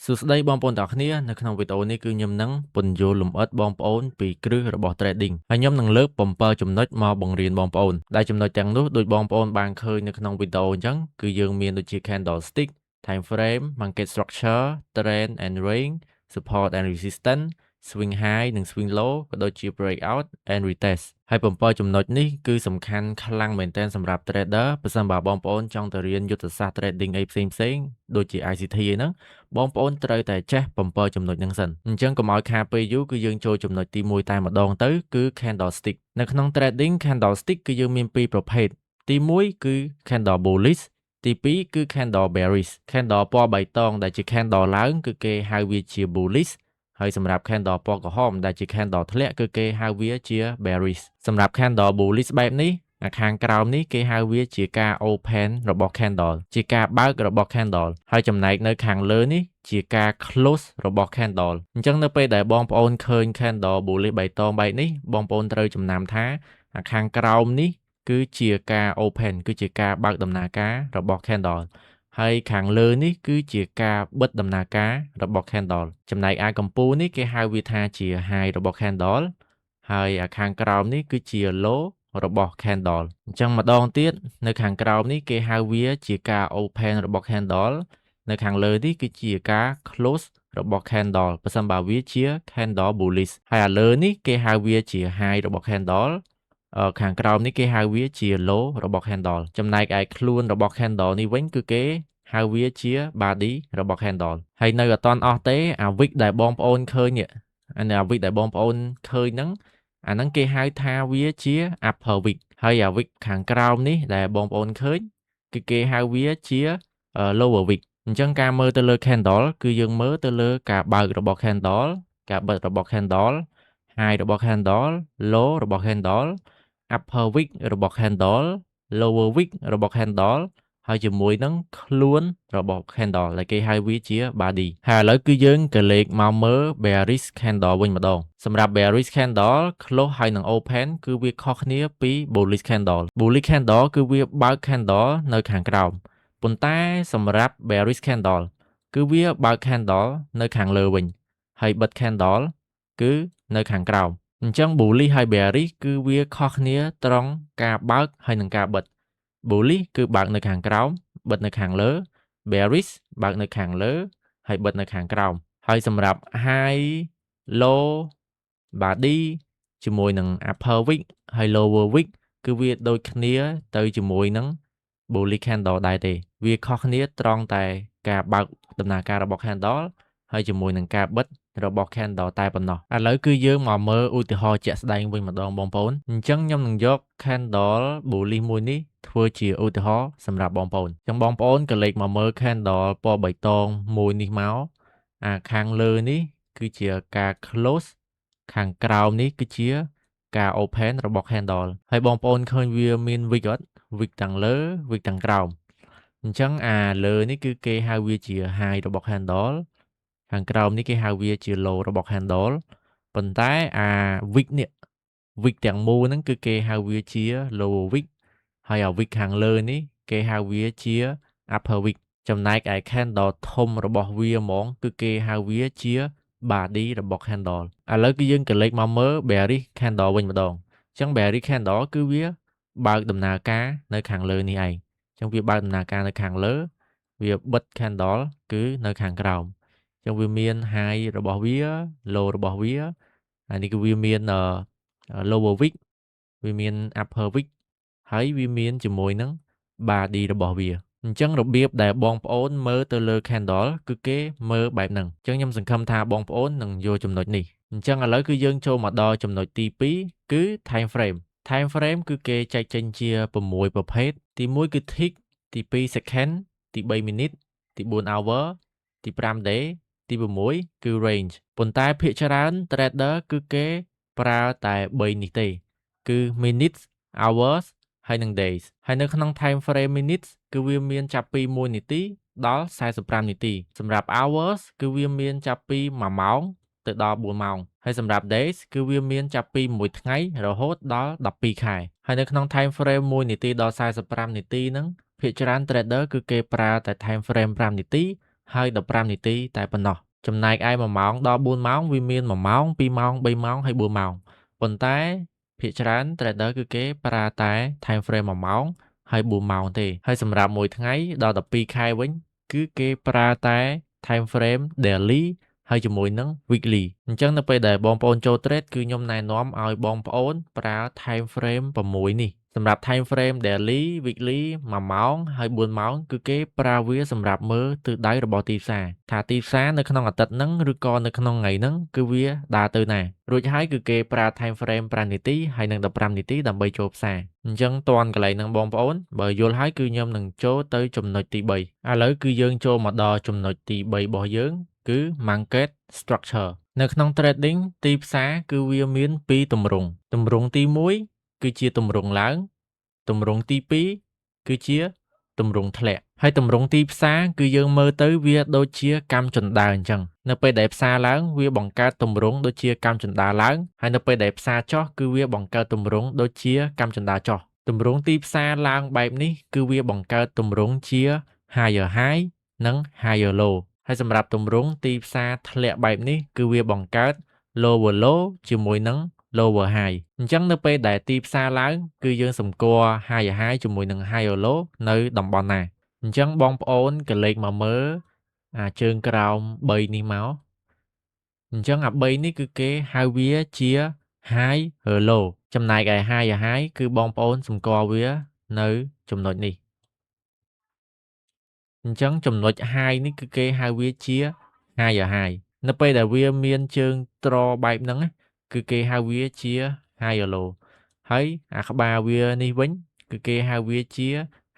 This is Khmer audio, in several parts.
សួស្តីបងប្អូនទាំងអស់គ្នានៅក្នុងវីដេអូនេះគឺខ្ញុំនឹងពន្យល់លម្អិតបងប្អូនពីគ្រឹះរបស់ trading ហើយខ្ញុំនឹងលើក7ចំណុចមកបង្រៀនបងប្អូនដែលចំណុចទាំងនោះដូចបងប្អូនបានឃើញនៅក្នុងវីដេអូអញ្ចឹងគឺយើងមានដូចជា candlestick time frame market structure trend and range support and resistance swing high និង swing low ក៏ដូចជា breakout and retest ហើយ7ចំណុចនេះគឺសំខាន់ខ្លាំងមែនទែនសម្រាប់ trader ប្រសិនបើបងប្អូនចង់ទៅរៀនយុទ្ធសាស្ត្រ trading អីផ្សេងៗដូចជា ICT អីហ្នឹងបងប្អូនត្រូវតែចេះ7ចំណុចហ្នឹងសិនអញ្ចឹងកុំឲ្យខាតពេលយូរគឺយើងចូលចំណុចទី1តែម្ដងទៅគឺ candlestick នៅក្នុង trading candlestick គឺយើងមានពីរប្រភេទទី1គឺ candle bullish ទី2គឺ candle bearish candle ពណ៌បៃតងដែលជា candle ឡើងគឺគេហៅវាជា bullish ហើយសម្រាប់ candle ពណ៌ក្រហមដែលជា candle ធ្លាក់គឺគេហៅវាជា bearish សម្រាប់ candle bullish បែបនេះខាងក្រោមនេះគេហៅវាជាការ open របស់ candle ជាការបើករបស់ candle ហើយចំណែកនៅខាងលើនេះជាការ close របស់ candle អញ្ចឹងនៅពេលដែលបងប្អូនឃើញ candle bullish បៃតងបែបនេះបងប្អូនត្រូវចំណាំថាខាងក្រោមនេះគឺជាការ open គឺជាការបើកដំណើរការរបស់ candle ហើយខាងលើនេះគឺជាការបិទដំណើរការរបស់ candle ចំណែកឯកំពូលនេះគេហៅវាថាជា high របស់ candle ហើយខាងក្រោមនេះគឺជា low របស់ candle អញ្ចឹងម្ដងទៀតនៅខាងក្រោមនេះគេហៅវាជាការ open របស់ candle នៅខាងលើនេះគឺជាការ close របស់ candle ប្រសិនបើវាជា candle bullish ហើយលើនេះគេហៅវាជា high របស់ candle ខាងក្រោមនេះគេហៅវាជា low របស់ candle ចំណែកឯខ្លួនរបស់ candle នេះវិញគឺគេហៅវាជា body របស់ candle ហើយនៅអត់ទាន់អស់ទេអា wick ដែលបងប្អូនឃើញនេះអា wick ដែលបងប្អូនឃើញហ្នឹងអាហ្នឹងគេហៅថាវាជា upper wick ហើយអា wick ខាងក្រោមនេះដែលបងប្អូនឃើញគឺគេហៅវាជា lower wick អញ្ចឹងការមើលទៅលើ candle គឺយើងមើលទៅលើការបើករបស់ candle ការបិទរបស់ candle high របស់ candle low របស់ candle upper wick របស់ candle lower wick របស់ candle ហើយជាមួយនឹងខ្លួនរបស់ candle ដែលគេហៅវាជា body ហើយឥឡូវគឺយើងក៏លេខមកមើល bearish candle វិញម្ដងសម្រាប់ bearish candle close ហើយនិង open គឺវាខុសគ្នាពី bullish candle គឺវាបើក candle នៅខាងក្រោមប៉ុន្តែសម្រាប់ bearish candle គឺវាបើក candle នៅខាងលើវិញហើយបិទ candle គឺនៅខាងក្រោមអញ្ចឹង bullish ហើយ bearish គឺវាខុសគ្នាត្រង់ការបើកហើយនិងការបិទ bullish គឺបើកនៅខាងក្រោមបិទនៅខាងលើ bearish បើកនៅខាងលើហើយបិទនៅខាងក្រោមហើយសម្រាប់ high low body ជាមួយនឹង upper wick ហើយ lower wick គឺវាដូចគ្នាទៅជាមួយនឹង bullish candle ដែរទេវាខុសគ្នាត្រង់តែការបើកដំណើរការរបស់ candle ហើយជាមួយនឹងការបិទរបស់ candle តែប៉ុណ្ណោះឥឡូវគឺយើងមកមើលឧទាហរណ៍ជាក់ស្ដែងវិញម្ដងបងប្អូនអញ្ចឹងខ្ញុំនឹងយក candle bullish មួយនេះធ្វើជាឧទាហរណ៍សម្រាប់បងប្អូនអញ្ចឹងបងប្អូនក៏លេខមកមើល candle ពណ៌បៃតងមួយនេះមកខាងលើនេះគឺជាការ close ខាងក្រោមនេះគឺជាការ open របស់ candle ហើយបងប្អូនឃើញវាមាន wick អត់ wick ទាំងលើ wick ទាំងក្រោមអញ្ចឹងលើនេះគឺគេហៅវាជា high របស់ candle ខាងក្រោមនេះគេហៅវាជា low របស់ candle ប៉ុន្តែwick នេះ wick ទាំងមូលហ្នឹងគឺគេហៅវាជា lower wick ហើយwick ខាងលើនេះគេហៅវាជា upper wick ចំណែកឯ candle ធំរបស់វាហ្មងគឺគេហៅវាជា body របស់ candle ឥឡូវគឺយើងក៏លេខមកមើល bearish candle វិញម្ដងអញ្ចឹង bearish candle គឺវាបើកដំណើរការនៅខាងលើនេះឯងអញ្ចឹងវាបើកដំណើរការនៅខាងលើវាបិទ candle គឺនៅខាងក្រោមអញ្ចឹងវាមាន high របស់វា low របស់វាហើយនេះគឺវាមាន lower wick វាមាន upper wick ហើយវាមានជាមួយនឹង body របស់វាអញ្ចឹងរបៀបដែលបងប្អូនមើលទៅលើ candle គឺគេមើលបែបហ្នឹងអញ្ចឹងខ្ញុំសង្ឃឹមថាបងប្អូននឹងយល់ចំណុចនេះអញ្ចឹងឥឡូវគឺយើងចូលមកដល់ចំណុចទី2គឺ time frame គឺគេចែកចេញជា6ប្រភេទទី1គឺ tick ទី2 second ទី3 minute ទី4 hour ទី5 day ទី6គឺ range ប៉ុន្តែភាគច្រើន trader គឺគេប្រើតែ3នេះទេគឺ minutes hours ហើយនឹង days ហើយនៅក្នុង time frame minutes គឺវាមានចាប់ពី1នាទីដល់45នាទីសម្រាប់ hours គឺវាមានចាប់ពី1ម៉ោងទៅដល់4ម៉ោងហើយសម្រាប់ days គឺវាមានចាប់ពី1ថ្ងៃរហូតដល់12ខែហើយនៅក្នុង time frame 1នាទីដល់45នាទីហ្នឹងភាគច្រើន trader គឺគេប្រើតែ time frame 5នាទី ហើយ15នាទីតែប៉ុណ្ណោះចំណែកឯ1ម៉ោងដល់4ម៉ោងវាមាន1ម៉ោង2ម៉ោង3ម៉ោងហើយ4ម៉ោងប៉ុន្តែភាគច្រើន trader គឺគេប្រើតែ time frame 1ម៉ោងហើយ4ម៉ោងទេហើយសម្រាប់មួយថ្ងៃដល់12ខែវិញគឺគេប្រើតែ time frame daily ហើយជាមួយនឹង weekly អញ្ចឹងនៅពេលដែលបងប្អូនចូល trade គឺខ្ញុំណែនាំឲ្យបងប្អូនប្រើ time frame 6នេះសម្រាប់ time frame daily weekly 1ម៉ោងហើយ4ម៉ោងគឺគេប្រើវាសម្រាប់មើលទិសដៅរបស់ទីផ្សារថាទីផ្សារនៅក្នុងអាទិត្យហ្នឹងឬក៏នៅក្នុងថ្ងៃហ្នឹងគឺវាដើរទៅណារួចហើយគឺគេប្រើ time frame 5នាទីហើយនិង15នាទីដើម្បីចូលផ្សារអញ្ចឹងតន់កន្លែងហ្នឹងបងប្អូនបើយល់ហើយគឺខ្ញុំនឹងចូលទៅចំណុចទី3ឥឡូវគឺយើងចូលមកដល់ចំណុចទី3របស់យើងគឺ market structure នៅក្នុង trading ទីផ្សារគឺវាមាន2ទម្រង់ទម្រង់ទី1គឺជាទម្រង់ឡើងទម្រង់ទី2គឺជាទម្រង់ធ្លាក់ហើយទម្រង់ទីផ្សារគឺយើងមើលទៅវាដូចជាកម្មជណ្ដើរអញ្ចឹងនៅពេលដែលផ្សារឡើងវាបង្កើតទម្រង់ដូចជាកម្មជណ្ដើរឡើងហើយនៅពេលដែលផ្សារចុះគឺវាបង្កើតទម្រង់ដូចជាកម្មជណ្ដើរចុះទម្រង់ទីផ្សារឡើងបែបនេះគឺវាបង្កើតទម្រង់ជា higher high និង higher low ហើយសម្រាប់ទម្រង់ទីផ្សារធ្លាក់បែបនេះគឺវាបង្កើត lower low ជាមួយនឹង lower high អញ្ចឹងនៅពេលដែលទីផ្សារឡើងគឺយើងសម្គាល់ higher high ជាមួយនឹង higher low នៅតំបន់ណាអញ្ចឹងបងប្អូនកលេចមកមើលជើងក្រោម3នេះមកអញ្ចឹង3នេះគឺគេហៅវាជា high ឬ low ចំណែកឯ higher high គឺបងប្អូនសម្គាល់វានៅចំណុចនេះអញ្ចឹងចំណុច high នេះគឺគេហៅវាជា higher high នៅពេលដែលវាមានជើងត្របែបហ្នឹងគឺគេហៅវាជា higher low ហើយក្បាលវានេះវិញគឺគេហៅវាជា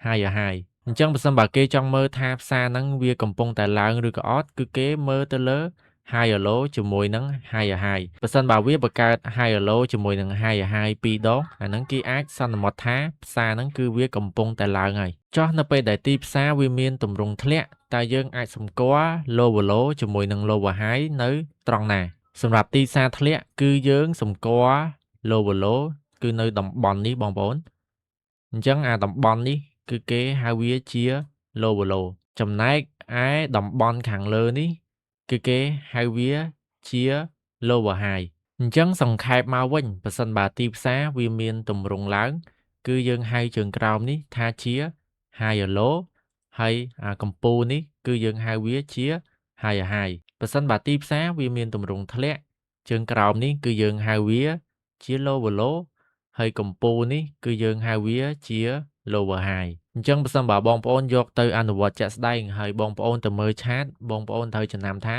higher high អញ្ចឹងបើសិនបើគេចង់មើលថាផ្សារហ្នឹងវាកំពុងតែឡើងឬក៏អត់គឺគេមើលទៅលើ higher low ជាមួយនឹង higher high បើសិនបើវាបង្កើត higher low ជាមួយនឹង higher high 2ដងអាហ្នឹងគេអាចសន្មតថាផ្សារហ្នឹងគឺវាកំពុងតែឡើងហើយចុះនៅពេលដែលទីផ្សារវាមានទម្រង់ធ្លាក់តើយើងអាចសម្គាល់ lower low ជាមួយនឹង lower high នៅត្រង់ណាសម្រាប់ទីផ្សារធ្លាក់គឺយើងសម្គាល់ lower low គឺនៅតំបន់នេះបងប្អូនអញ្ចឹងតំបន់នេះគឺគេហៅវាជា lower low ចំណែកឯតំបន់ខាងលើនេះគឺគេហៅវាជា lower high អញ្ចឹងសង្ខេបមកវិញបើសិនបើទីផ្សារវាមានទម្រង់ឡើងគឺយើងហៅជើងក្រោមនេះថាជា higher low ហើយកម្ពូលនេះគឺយើងហៅវាជា higher high បើសិនបើទីផ្សារវាមានទម្រង់ធ្លាក់ជើងក្រោមនេះគឺយើងហៅវាជា lower low ហើយកម្ពូលនេះគឺយើងហៅវាជា lower high អញ្ចឹងបើសិនបើបងប្អូនយកទៅអនុវត្តជាក់ស្ដែងហើយបងប្អូនទៅមើលឆាតបងប្អូនត្រូវចំណាំថា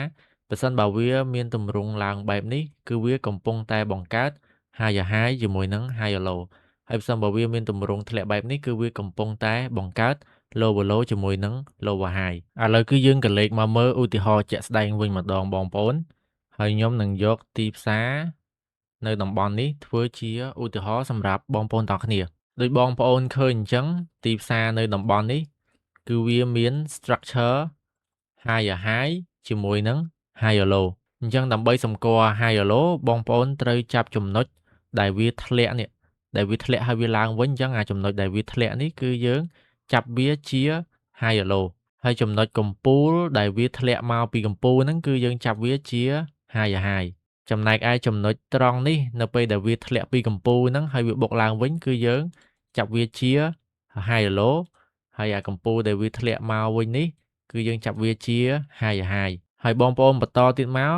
បើសិនបើវាមានទម្រង់ឡើងបែបនេះគឺវាកំពុងតែបង្កើត higher high ជាមួយនឹង higher low ហើយបើសិនបើវាមានទម្រង់ធ្លាក់បែបនេះគឺវាកំពុងតែបង្កើត lower low ជាមួយនឹង lower high ឥឡូវគឺយើងក៏លេខមកមើលឧទាហរណ៍ជាក់ស្ដែងវិញម្ដងបងប្អូនហើយខ្ញុំនឹងយកទីផ្សារនៅតំបន់នេះធ្វើជាឧទាហរណ៍សម្រាប់បងប្អូនទាំងគ្នាដោយបងប្អូនឃើញអញ្ចឹងទីផ្សារនៅតំបន់នេះគឺវាមាន structure higher high ជាមួយនឹង higher low អញ្ចឹងដើម្បីសម្គាល់ higher low បងប្អូនត្រូវចាប់ចំណុចដែលវាធ្លាក់នេះដែលវាធ្លាក់ហើយវាឡើងវិញអញ្ចឹងចំណុចដែលវាធ្លាក់នេះគឺយើងចាប់វាជា higher low ហើយចំណុចកំពូលដែលវាធ្លាក់មកពីកំពូលហ្នឹងគឺយើងចាប់វាជា higher high ចំណែកឯចំណុចត្រង់នេះនៅពេលដែលវាធ្លាក់ពីកំពូលហ្នឹងហើយវាបុកឡើងវិញគឺយើងចាប់វាជា higher low ហើយកំពូលដែលវាធ្លាក់មកវិញនេះគឺយើងចាប់វាជា higher high ហើយបងប្អូនបន្តទៀតមក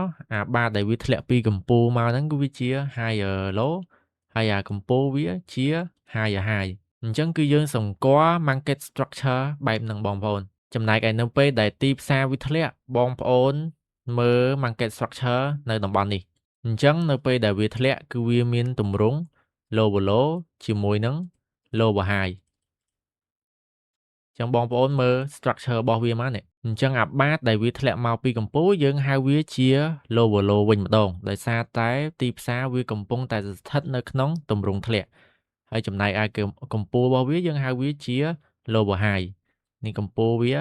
បាតដែលវាធ្លាក់ពីកំពូលមកហ្នឹងគឺវាជា higher low ហើយកំពូលវាជា higher high អញ្ចឹងគឺយើងសម្គាល់ market structure បែបហ្នឹងបងប្អូនចំណែកឯនៅពេលដែលទីផ្សារវាធ្លាក់បងប្អូនមើល market structure នៅតំបន់នេះអញ្ចឹងនៅពេលដែលវាធ្លាក់គឺវាមានទម្រង់ lower low ជាមួយនឹង lower high ចឹងបងប្អូនមើល structure របស់វាមកនេះអញ្ចឹងបាតដែលវាធ្លាក់មកពីកំពូលយើងហៅវាជា lower low វិញម្ដងដោយសារតែទីផ្សារវាកំពុងតែស្ថិតនៅក្នុងទម្រង់ធ្លាក់ហើយចំណែកឯកំពូលរបស់វាយើងហៅវាជា lower high នេះកំពូលវា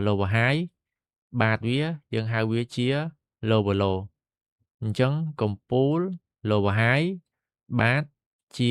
lower high បាតវាយើងហៅវាជា lower low អញ្ចឹងកំពូល lower high បាតជា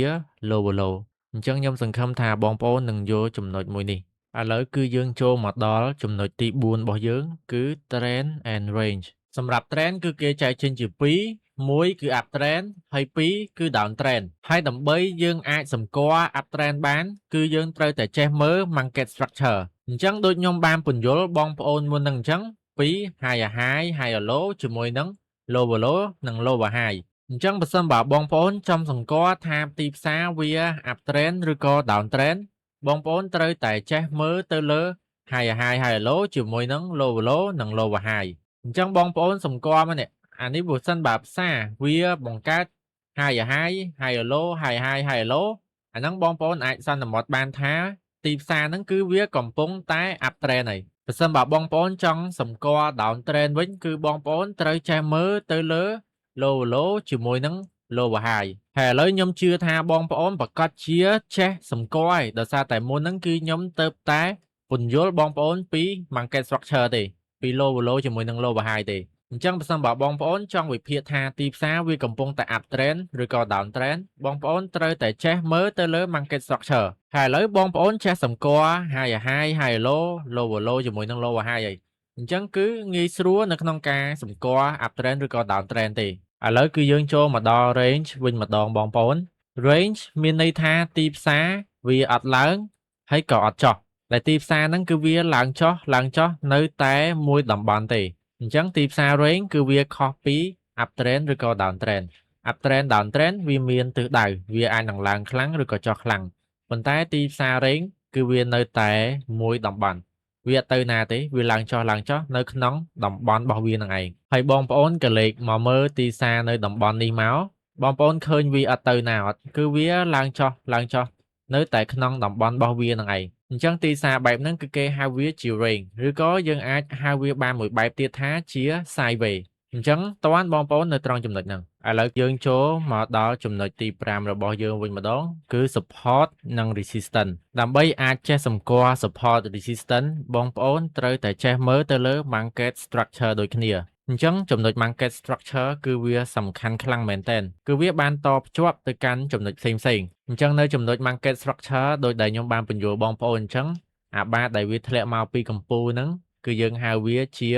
lower low អញ្ចឹងខ្ញុំសង្ឃឹមថាបងប្អូននឹងយល់ចំណុចមួយនេះ ឥឡូវគឺយើងចូលមកដល់ចំណុចទី4របស់យើងគឺ trend and range សម្រាប់ trend គឺគេចែកចេញជា2មួយគឺ up trend ហើយ2គឺ down trend ហើយដើម្បីយើងអាចសម្គាល់ up trend បានគឺយើងត្រូវតែចេះមើល market structure អញ្ចឹងដូចខ្ញុំបានពន្យល់បងប្អូនមុនហ្នឹងអញ្ចឹងពី higher high higher low ជាមួយនឹង lower low និង lower high អញ្ចឹងបើសិនបើបងប្អូនចង់សម្គាល់ថាទីផ្សារវា up trend ឬក៏ down trend បងប្អូនត្រូវតែចេះមើលទៅលើ higher high higher low ជាមួយនឹង lower low និង lower high អញ្ចឹងបងប្អូនសម្គាល់មកនេះអានេះបើសិនបើផ្សារវាបង្កើត higher high higher low higher high higher low អាហ្នឹងបងប្អូនអាចសន្មតបានថាទីផ្សារហ្នឹងគឺវាកំពុងតែ up trend ហើយបើសិនបើបងប្អូនចង់សម្គាល់ down trend វិញគឺបងប្អូនត្រូវចេះមើលទៅលើ lower low ជាមួយនឹង lower high ហើយឥឡូវខ្ញុំជឿថាបងប្អូនប្រកាសជាចេះសម្គាល់ហើយដោយសារតែមុនហ្នឹងគឺខ្ញុំទៅតែពន្យល់បងប្អូនពី market structure ទេពី lower low ជាមួយនឹង lower high ទេអញ្ចឹងបើសិនបើបងប្អូនចង់វិភាគថាទីផ្សារវាកំពុងតែ up trend ឬក៏ down trend បងប្អូនត្រូវតែចេះមើលទៅលើ market structure ហើយឥឡូវបងប្អូនចេះសម្គាល់ higher high higher low lower low ជាមួយនឹង lower high ហើយអញ្ចឹងគឺងាយស្រួលនៅក្នុងការសម្គាល់ up trend ឬក៏ down trend ទេឥឡូវគឺយើងចូលមកដល់ range វិញម្ដងបងប្អូន range មានន័យថាទីផ្សារវាអត់ឡើងហើយក៏អត់ចុះតែទីផ្សារហ្នឹងគឺវាឡើងចុះនៅតែមួយតំបន់ទេអញ្ចឹងទីផ្សារ range គឺវាខុសពី up trend ឬក៏ down trend up trend down trend វាមានទិសដៅវាអាចនឹងឡើងខ្លាំងឬក៏ចុះខ្លាំងប៉ុន្តែទីផ្សារ range គឺវានៅតែមួយតំបន់វាអត់ទៅណាទេវាឡើងចុះនៅក្នុងតំបន់របស់វានឹងឯងហើយបងប្អូនក៏លេខមកមើលទីផ្សារនៅតំបន់នេះមកបងប្អូនឃើញវាអត់ទៅណាអត់គឺវាឡើងចុះនៅតែក្នុងតំបន់របស់វានឹងឯងអញ្ចឹងទីផ្សារបែបហ្នឹងគឺគេហៅវាជា range ឬក៏យើងអាចហៅវាបានមួយបែបទៀតថាជា sideways អញ្ចឹងតើបងប្អូននៅត្រង់ចំណុចហ្នឹងឥឡូវយើងចូលមកដល់ចំណុចទី5របស់យើងវិញម្ដងគឺ support និង resistance ដើម្បីអាចចេះសម្គាល់ support resistance បងប្អូនត្រូវតែចេះមើលទៅលើ market structure ដូចគ្នាអញ្ចឹងចំណុច market structure គឺវាសំខាន់ខ្លាំងមែនទែនគឺវាបានតភ្ជាប់ទៅកាន់ចំណុចផ្សេងអញ្ចឹងនៅចំណុច market structure ដោយដែលខ្ញុំបានបញ្យល់បងប្អូនអញ្ចឹងអាបាតដែលវាធ្លាក់មកពីកម្ពូលហ្នឹងគឺយើងហៅវាជា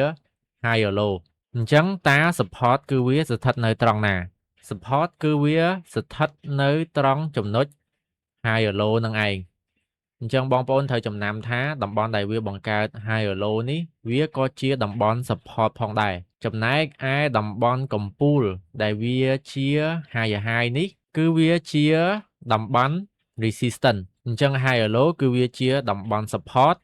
higher low អញ្ចឹងតា support គឺវាស្ថិតនៅត្រង់ណា support គឺវាស្ថិតនៅត្រង់ចំណុច higher low នឹងឯងអញ្ចឹងបងប្អូនត្រូវចំណាំថាតំបន់ដែលវាបង្កើត higher low នេះវាក៏ជាតំបន់ support ផងដែរចំណែកឯតំបន់កំពូលដែលវាជា higher high នេះគឺវាជាតំបន់ resistance អញ្ចឹង higher low គឺវាជាតំបន់ support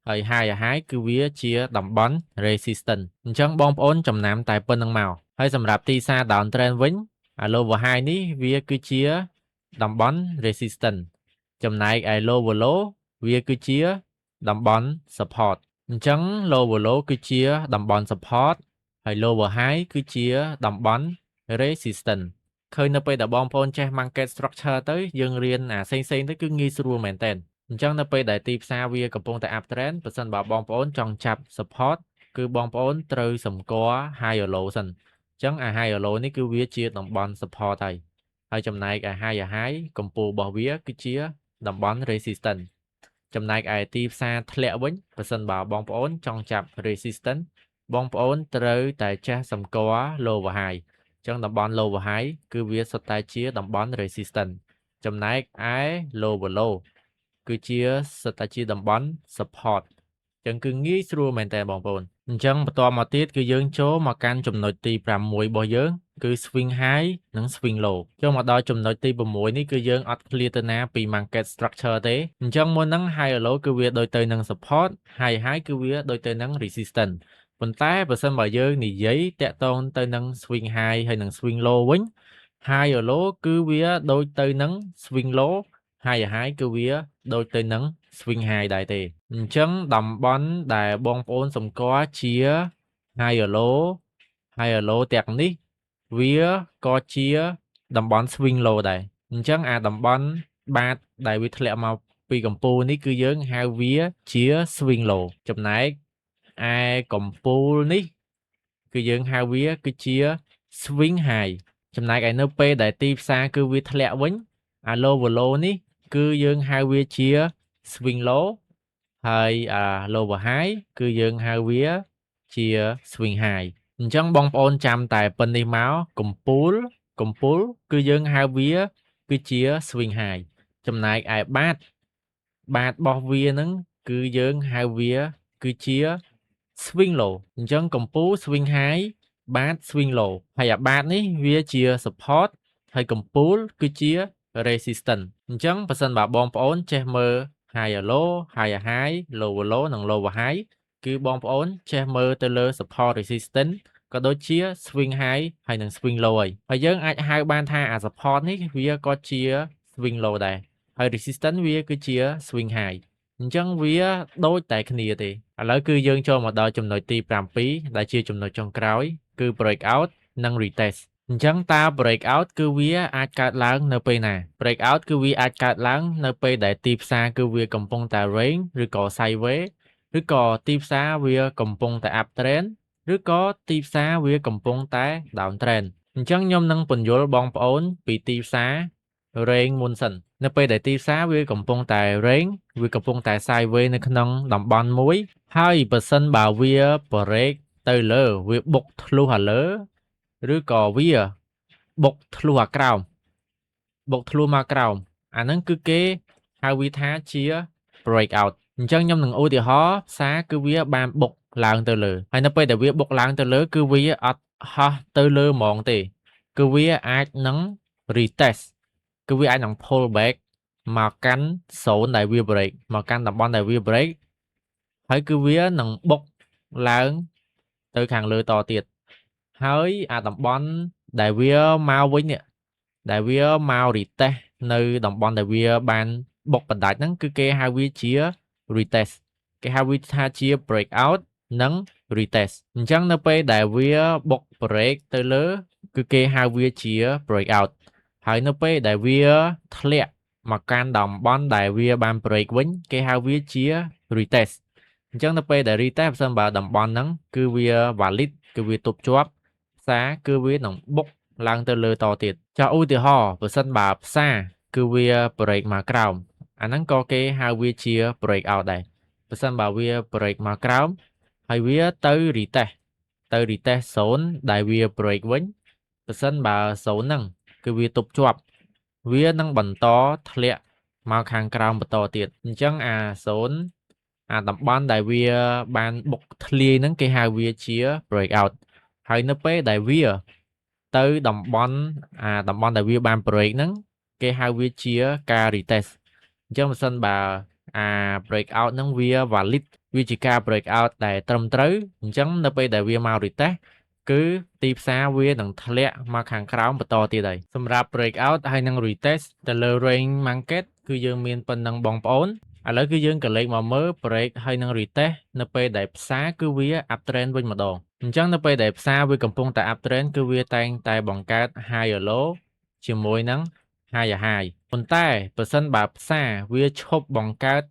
ហើយ higher high គឺវាជាតំបន់ resistance អញ្ចឹងបងប្អូនចំណាំតែប៉ុណ្្នឹងមកហើយសម្រាប់ទីផ្សារ down trend វិញអា lower high នេះវាគឺជាតំបន់ resistance ចំណែកឯ lower low វាគឺជាតំបន់ support អញ្ចឹង lower low គឺជាតំបន់ support ហើយ lower high គឺជាតំបន់ resistance ឃើញនៅពេលដែលបងប្អូនចេះ market structure ទៅយើងរៀនអាផ្សេងទៅគឺងាយស្រួលមែនតើអញ្ចឹងនៅពេលដែលទីផ្សារវាកំពុងតែ up trend ប្រសិនបើបងប្អូនចង់ចាប់ support គឺបងប្អូនត្រូវសម្គាល់ higher low សិនអញ្ចឹងអា higher low នេះគឺវាជាតំបន់ support ហើយចំណែកឯ higher high កម្ពូលរបស់វាគឺជាតំបន់ resistance ចំណែកឯទីផ្សារធ្លាក់វិញប្រសិនបើបងប្អូនចង់ចាប់ resistance បងប្អូនត្រូវតែចេះសម្គាល់ lower high អញ្ចឹងតំបន់ lower high គឺវាសុទ្ធតែជាតំបន់ resistance ចំណែកឯ lower low គឺជាសុទ្ធតែជាតំបន់ support អញ្ចឹងគឺងាយស្រួលមែនតើបងប្អូនអញ្ចឹងបន្តមកទៀតគឺយើងចូលមកកាន់ចំណុចទី6របស់យើងគឺ swing high និង swing low ចូលមកដល់ចំណុចទី6នេះគឺយើងអត់ឃ្លាទៅណាពី market structure ទេអញ្ចឹងមុនហ្នឹង high low គឺវាដូចទៅនឹង support high high គឺវាដូចទៅនឹង resistance ប៉ុន្តែបើសិនបើយើងនិយាយតាក់ទងទៅនឹង swing high ហើយនិង swing low វិញ high low គឺវាដូចទៅនឹង swing low high high គឺវាដូចទៅនឹង swing high ដែរទេអញ្ចឹងតំបន់ដែលបងប្អូនសម្គាល់ជា high low ទាំងនេះវាក៏ជាតំបន់ swing low ដែរអញ្ចឹងអាតំបន់បាតដែលវាធ្លាក់មកពីកម្ពូលនេះគឺយើងហៅវាជា swing low ចំណែកឯកំពូលនេះគឺយើងហៅវាគឺជា swing high ចំណែកឯនៅពេលដែលទីផ្សារគឺវាធ្លាក់វិញអា lower low នេះគឺយើងហៅវាជា swing low ហើយlower high គឺយើងហៅវាជា swing high អញ្ចឹងបងប្អូនចាំតែប៉ុណ្នេះមកកំពូលគឺយើងហៅវាគឺជា swing high ចំណែកឯបាតរបស់វាហ្នឹងគឺយើងហៅវាគឺជា swing low អញ្ចឹងកំពូល swing high បាត swing low ហើយបាតនេះវាជា support ហើយកំពូលគឺជា resistance អញ្ចឹងបើសិនបើបងប្អូនចេះមើល higher low higher high lower low និង lower high គឺបងប្អូនចេះមើលទៅលើ support resistance ក៏ដូចជា swing high ហើយនិង swing low ហើយយើងអាចហៅបានថាអា support នេះវាក៏ជា swing low ដែរហើយ resistance វាគឺជា swing high អញ្ចឹងវាដូចតែគ្នាទេឥឡូវគឺយើងចូលមកដល់ចំណុចទី7ដែលជាចំណុចចុងក្រោយគឺ breakout និង retest អញ្ចឹងតើ breakout គឺវាអាចកើតឡើងនៅពេលណា breakout គឺវាអាចកើតឡើងនៅពេលដែលទីផ្សារគឺវាកំពុងតែ range ឬក៏ sideways ឬក៏ទីផ្សារវាកំពុងតែ up trend ឬក៏ទីផ្សារវាកំពុងតែ down trend អញ្ចឹងខ្ញុំនឹងពន្យល់បងប្អូនពីទីផ្សារ range មុនសិននៅពេលដែលទីផ្សារវាកំពុងតែ range វាកំពុងតែ sideways នៅក្នុងតំបន់មួយហើយបើសិនបើវា break ទៅលើវាបុកធ្លុះលើឬក៏វាបុកធ្លុះក្រោមបុកធ្លុះមកក្រោមអាហ្នឹងគឺគេហៅវាថាជា breakout អញ្ចឹងខ្ញុំនឹងឧទាហរណ៍ផ្សារគឺវាបានបុកឡើងទៅលើហើយនៅពេលដែលវាបុកឡើងទៅលើគឺវាអត់ហោះទៅលើហ្មងទេគឺវាអាចនឹង retest គឺវាអាចនឹង pull back មកកាន់ zone ដែលវា break មកកាន់តំបន់ដែលវា break ហើយគឺវានឹងបុកឡើងទៅខាងលើតទៀតហើយអាតំបន់ដែលវាមកវិញនេះដែលវាមក retest នៅតំបន់ដែលវាបានបុកបណ្ដាច់ហ្នឹងគឺគេហៅវាជា retest គេហៅវាថាជា breakout និង retest អញ្ចឹងនៅពេលដែលវាបុក break ទៅលើគឺគេហៅវាជា breakout ហើយនៅពេលដែលវាធ្លាក់មកកាន់តំបន់ដែលវាបាន break វិញគេហៅវាជា retest អញ្ចឹងនៅពេលដែល retest បើសិនបើតំបន់ហ្នឹងគឺវា valid គឺវាទប់ជាប់ផ្សារគឺវានឹងបុកឡើងទៅលើតទៀតចុះឧទាហរណ៍បើសិនបើផ្សារគឺវា break មកក្រោមអាហ្នឹងក៏គេហៅវាជា breakout ដែរបើសិនបើវា break មកក្រោមហើយវាទៅ retest zone ដែលវា break វិញបើសិនបើ zone ហ្នឹងគឺវាទប់ជាប់វានឹងបន្តធ្លាក់មកខាងក្រោមបន្តទៀតអញ្ចឹងអា zone អាតំបន់ដែលវាបានបុកធ្លាយហ្នឹងគេហៅវាជា breakout ហើយនៅពេលដែលវាទៅតំបន់ដែលវាបាន break ហ្នឹងគេហៅវាជាការ retest អញ្ចឹងបើសិនបើអា breakout ហ្នឹងវា valid វាជាការ breakout ដែលត្រឹមត្រូវអញ្ចឹងនៅពេលដែលវាមក retest គឺទីផ្សារវានឹងធ្លាក់មកខាងក្រោមបន្តទៀតហើយសម្រាប់ breakout ហើយនឹង retest ទៅលើ range market គឺយើងមានប៉ុណ្ណឹងបងប្អូនឥឡូវគឺយើងក៏លេខមកមើល break ហើយនឹង retest នៅពេលដែលផ្សារគឺវា up trend វិញម្ដងអញ្ចឹងនៅពេលដែលផ្សារវាកំពុងតែ up trend គឺវាតែងតែបង្កើត higher low ជាមួយនឹង higher high ប៉ុន្តែបើសិនបើផ្សារវាឈប់បង្កើត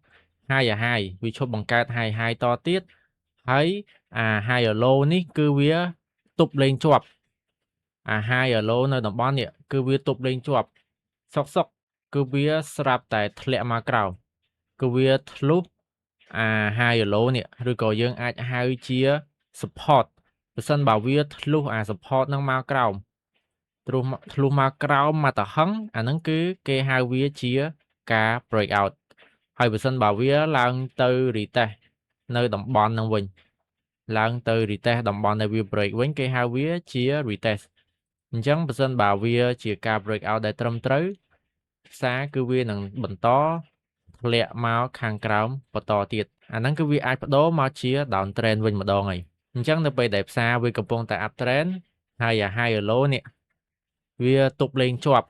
higher high វាឈប់បង្កើត higher high តទៀតហើយអា higher low នេះគឺវាទប់លេងជាប់អា higher low នៅតំបន់នេះគឺវាទប់លេងជាប់សុកគឺវាស្រាប់តែធ្លាក់មកក្រោមគឺវាធ្លុះអា higher low នេះឬក៏យើងអាចហៅជា support បើសិនបើវាធ្លុះអា support ហ្នឹងមកក្រោមធ្លុះមកក្រោមមកទៅហឹងអាហ្នឹងគឺគេហៅវាជាការ breakout ហើយបើសិនបើវាឡើងទៅ retest នៅតំបន់ហ្នឹងវិញឡើងទៅ retest តំបន់ដែលវា break វិញគេហៅវាជា retest អញ្ចឹងបើសិនបើវាជាការ breakout ដែលត្រឹមត្រូវផ្សារគឺវានឹងបន្តធ្លាក់មកខាងក្រោមបន្តទៀតអាហ្នឹងគឺវាអាចបដូរមកជា down trend វិញម្ដងហើយអញ្ចឹងនៅពេលដែលផ្សារវាកំពុងតែ up trend ហើយអា higher low នេះវាទប់លេងជាប់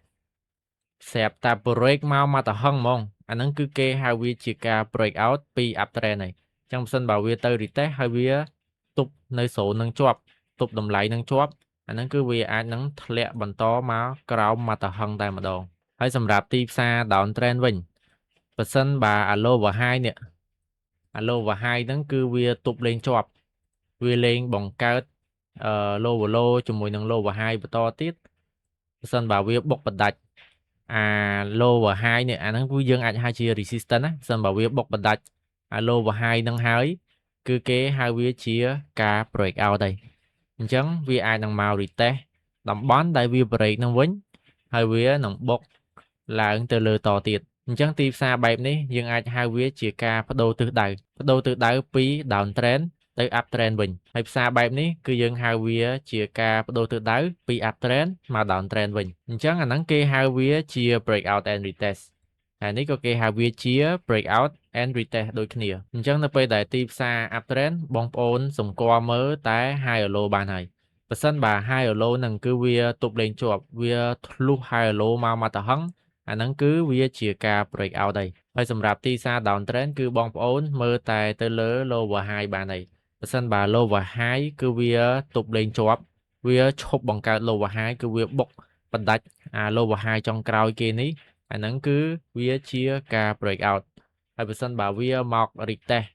ស្រាប់តែ break មកទៅហឹងហ្មងអាហ្នឹងគឺគេហៅវាជាការ break out ពី up trend ហើយអញ្ចឹងបើសិនបើវាទៅ retest ហើយវាទប់នៅ zone នឹងជាប់ទប់តម្លៃនឹងជាប់អាហ្នឹងគឺវាអាចនឹងធ្លាក់បន្តមកក្រោមមកទៅហឹងតែម្ដងហើយសម្រាប់ទីផ្សារ down trend វិញបើសិនបើអា lower high នេះអា lower high ហ្នឹងគឺវាទប់លេងជាប់វាលេងបង្កើតlower low ជាមួយនឹង lower high បន្តទៀតបើសិនបើវាបុកបណ្ដាច់អា lower high នេះអាហ្នឹងគឺយើងអាចហៅជា resistance ណាបើសិនបើវាបុកបណ្ដាច់ lower high នឹងហើយគឺគេហៅវាជាការ break out ហើយអញ្ចឹងវាអាចនឹងមក retest តំបន់ដែលវា break នឹងវិញហើយវានឹងបុកឡើងទៅលើតទៀតអញ្ចឹងទីផ្សារបែបនេះយើងអាចហៅវាជាការបដូរទិសដៅពី down trend ទៅ up trend វិញហើយផ្សារបែបនេះគឺយើងហៅវាជាការបដូរទិសដៅពី up trend មក down trend វិញអញ្ចឹងអាហ្នឹងគេហៅវាជា breakout and retest ហើយនេះក៏គេហៅវាជា breakout and retest ដូចគ្នាអញ្ចឹងនៅពេលដែលទីផ្សារ up trend បងប្អូនសម្គាល់មើលតែ high or low បានហើយបើសិនបើ high or low ហ្នឹងគឺវាទប់លេងជាប់វាធ្លុះ high or low មកទៅហឹងអាហ្នឹងគឺវាជាការ break out ហើយសម្រាប់ទីផ្សារ down trend គឺបងប្អូនមើលតែទៅលើ lower high បានហើយបើសិនបើ lower high គឺវាទប់លេងជាប់វាឈប់បង្កើត lower high គឺវាបុកបណ្ដាច់អា lower high ចុងក្រោយគេនេះអាហ្នឹងគឺវាជាការ break out ហើយបើសិនបើវាមក retest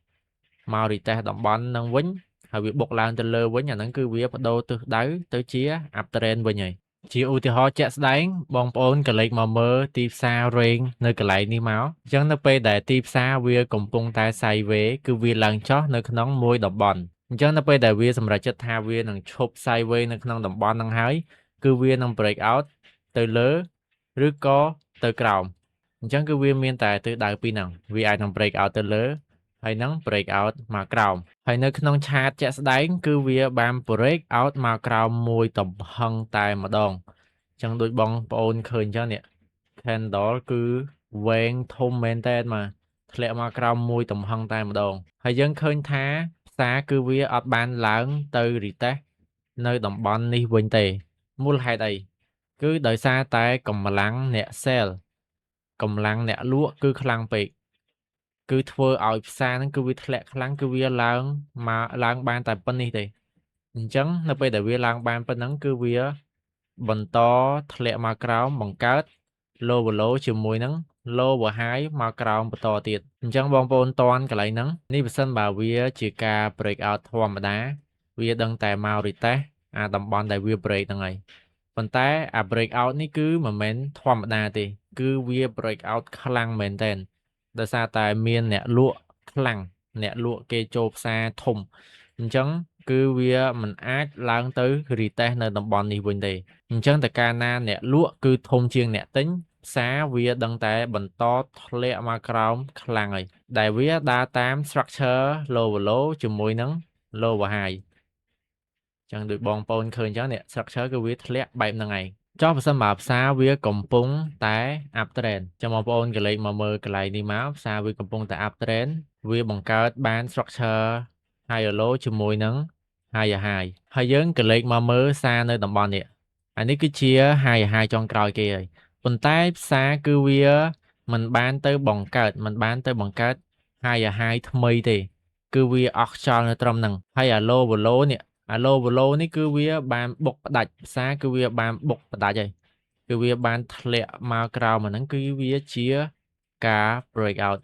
តំបន់ហ្នឹងវិញហើយវាបុកឡើងទៅលើវិញអាហ្នឹងគឺវាបដូរទិសដៅទៅជា up trend វិញហើយជាឧទាហរណ៍ជាក់ស្ដែងបងប្អូនក៏លេខមកមើលទីផ្សារ range នៅកន្លែងនេះមកអញ្ចឹងនៅពេលដែលទីផ្សារវាកំពុងតែ sideways គឺវាឡើងចុះនៅក្នុងមួយតំបន់អញ្ចឹងនៅពេលដែលវាសម្រេចចិត្តថាវានឹងឈប់ sideways នៅក្នុងតំបន់ហ្នឹងហើយគឺវានឹង break out ទៅលើឬក៏ទៅក្រោមអញ្ចឹងគឺវាមានតែទិសដៅពីរហ្នឹងវាអាចនឹង break out ទៅលើហើយនឹង break out មកក្រោមហើយនៅក្នុងឆាតជាក់ស្ដែងគឺវាបាន break out មកក្រោមមួយទំហឹងតែម្ដងអញ្ចឹងដូចបងប្អូនឃើញអញ្ចឹងនេះ candle គឺវែងធំមែនតើមកធ្លាក់មកក្រោមមួយទំហឹងតែម្ដងហើយយើងឃើញថាផ្សារគឺវាអត់បានឡើងទៅ retest នៅតំបន់នេះវិញទេមូលហេតុអីគឺដោយសារតែកម្លាំងអ្នក sell កម្លាំងអ្នកលក់គឺខ្លាំងពេកគឺធ្វើឲ្យផ្សារហ្នឹងគឺវាធ្លាក់ខ្លាំងគឺវាឡើងបានតែប៉ុណ្នេះទេអញ្ចឹងនៅពេលដែលវាឡើងបានប៉ុណ្ណឹងគឺវាបន្តធ្លាក់មកក្រោមបង្កើត lower low ជាមួយនឹង lower high មកក្រោមបន្តទៀតអញ្ចឹងបងប្អូនតន់កន្លែងហ្នឹងនេះបើសិនបើវាជាការ break out ធម្មតាវាដឹងតែមក retest អាតំបន់ដែលវា break ហ្នឹងហើយប៉ុន្តែអា break out នេះគឺមិនមែនធម្មតាទេគឺវា break out ខ្លាំងមែនទែនដោយសារតែមានអ្នកលក់ខ្លាំងអ្នកលក់គេចូលផ្សារធំអញ្ចឹងគឺវាមិនអាចឡើងទៅ retest នៅតំបន់នេះវិញទេអញ្ចឹងតើកាលណាអ្នកលក់គឺធំជាងអ្នកទិញផ្សារវាដឹងតែបន្តធ្លាក់មកក្រោមខ្លាំងហើយដែលវាដើរតាម structure lower low ជាមួយនឹង lower high ចឹងដូចបងប្អូនឃើញចឹងនេះ structure គឺវាធ្លាក់បែបហ្នឹងឯងចុះបើសិនបើផ្សារវាកំពុងតែ up trend ចឹងបងប្អូនក៏លេខមកមើលកន្លែងនេះមកផ្សារវាកំពុងតែ up trend វាបង្កើតបាន structure higher low ជាមួយនឹង higher high ហើយយើងក៏លេខមកមើលសារនៅតំបន់នេះអានេះគឺជា higher high ចុងក្រោយគេហើយប៉ុន្តែផ្សារគឺវាមិនបានទៅបង្កើត higher high ថ្មីទេគឺវាអស់ខ្យល់នៅត្រឹមហ្នឹងហើយអា lower low នេះអា lower low នេះគឺវាបានបុកផ្ដាច់ផ្សារគឺវាបានបុកផ្ដាច់ហើយគឺវាបានធ្លាក់មកក្រោមអាហ្នឹងគឺវាជាការ break out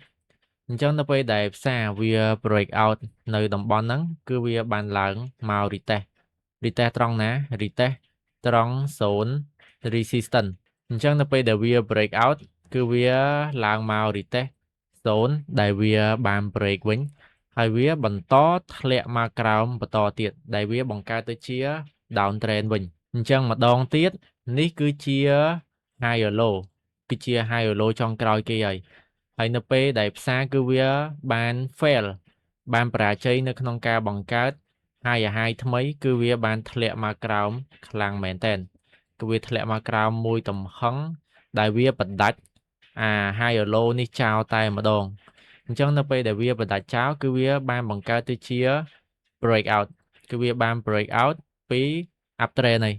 អញ្ចឹងនៅពេលដែលផ្សារវា break out នៅតំបន់ហ្នឹងគឺវាបានឡើងមក retest ត្រង់ណា retest ត្រង់ zone resistance អញ្ចឹងនៅពេលដែលវា break out គឺវាឡើងមក retest zone ដែលវាបាន break វិញហើយវាបន្តធ្លាក់មកក្រោមបន្តទៀតដែលវាបង្កើតទៅជា down trend វិញអញ្ចឹងម្ដងទៀតនេះគឺជា higher low គឺជា higher low ចុងក្រោយគេហើយនៅពេលដែលផ្សារគឺវាបាន fail បានបរាជ័យនៅក្នុងការបង្កើត higher high ថ្មីគឺវាបានធ្លាក់មកក្រោមខ្លាំងមែនតើគឺវាធ្លាក់មកក្រោមមួយទំហឹងដែលវាបណ្ដាច់អា higher low នេះចោលតែម្ដងអញ្ចឹងនៅពេលដែលវាបណ្ដាច់ចោលគឺវាបានបង្កើតទៅជា break out គឺវាបាន break out ពី up trend ហើយ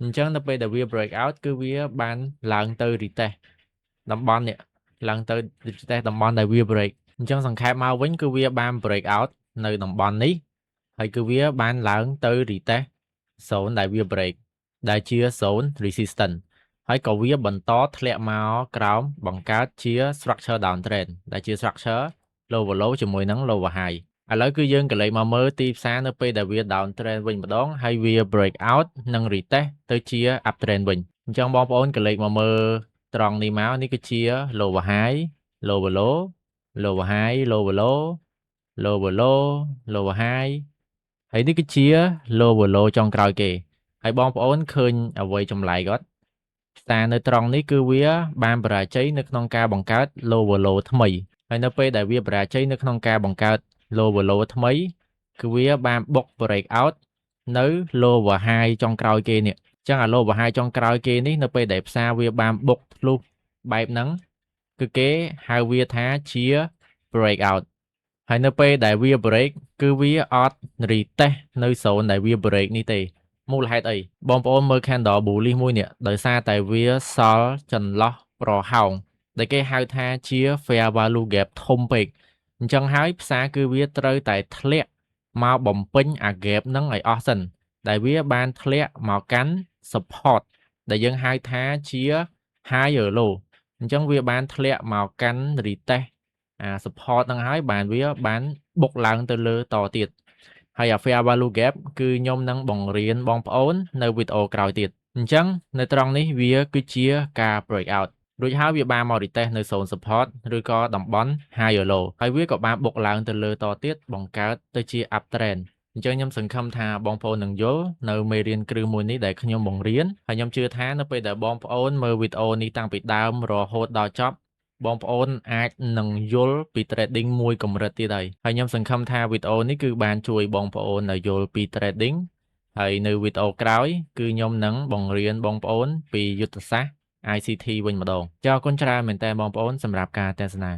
អញ្ចឹងនៅពេលដែលវា break out គឺវាបានឡើងទៅ retest តំបន់នេះឡើងទៅ retest តំបន់ដែលវា break អញ្ចឹងសង្ខេបមកវិញគឺវាបាន break out នៅតំបន់នេះហើយគឺវាបានឡើងទៅ retest zone ដែលវា break ដែលជា zone resistance ហើយក៏វាបន្តធ្លាក់មកក្រោមបង្កើតជា structure downtrend ដែលជា structure lower low ជាមួយនឹង lower high ឥឡូវគឺយើងក៏លេខមកមើលទីផ្សារនៅពេលដែលវា downtrend វិញម្ដងហើយវា break out និង retest ទៅជា uptrend វិញអញ្ចឹងបងប្អូនក៏លេខមកមើលត្រង់នេះមកនេះគឺជា lower high lower low lower high lower low lower low lower high ហើយនេះគឺជា lower low ចុងក្រោយគេហើយបងប្អូនឃើញអ្វីចម្លែកអត់សារនៅត្រង់នេះគឺវាបានបរាជ័យនៅក្នុងការបង្កើត lower low ថ្មីហើយនៅពេលដែលវាបរាជ័យនៅក្នុងការបង្កើត lower low ថ្មីគឺវាបានបុក break out នៅ lower high ចុងក្រោយគេនេះអញ្ចឹងអា lower high ចុងក្រោយគេនេះនៅពេលដែលផ្សារវាបានបុកធ្លុះបែបហ្នឹងគឺគេហៅវាថាជា break out ហើយនៅពេលដែលវា break គឺវាអត់ retest នៅ zone ដែលវា break នេះទេមូលហេតុអីបងប្អូនមើល candle bullish មួយនេះដោយសារតែវាសល់ចន្លោះប្រហោងដែលគេហៅថាជា fair value gap ធំពេកអញ្ចឹងហើយផ្សារគឺវាត្រូវតែធ្លាក់មកបំពេញអា gap ហ្នឹងឲ្យអស់សិនដែលវាបានធ្លាក់មកកាន់ support ដែលយើងហៅថាជា higher low អញ្ចឹងវាបានធ្លាក់មកកាន់ retest support ហ្នឹងហើយបានវាបានបុកឡើងទៅលើតទៀតហើយ fair value gap គឺខ្ញុំនឹងបង្រៀនបងប្អូននៅវីដេអូក្រោយទៀតអញ្ចឹងនៅត្រង់នេះវាគឺជាការ break out រួចហើយវាបានមក retest នៅ zone support ឬក៏តំបន់ higher low ហើយវាក៏បានបុកឡើងទៅលើតទៀតបង្កើតទៅជា uptrend អញ្ចឹងខ្ញុំសង្ឃឹមថាបងប្អូននឹងយល់នៅមេរៀនគ្រឹះមួយនេះដែលខ្ញុំបង្រៀនហើយខ្ញុំជឿថានៅពេលដែលបងប្អូនមើលវីដេអូនេះតាំងពីដើមរហូតដល់ចប់បងប្អូនអាចនឹងយល់ពី trading មួយកម្រិតទៀតហើយខ្ញុំសង្ឃឹមថាវីដេអូនេះគឺបានជួយបងប្អូនយល់ពី trading ហើយនៅវីដេអូក្រោយគឺខ្ញុំនឹងបង្រៀនបងប្អូនពីយុទ្ធសាស្ត្រ ICT វិញម្ដងចាអរគុណច្រើនមែនតើបងប្អូនសម្រាប់ការទស្សនា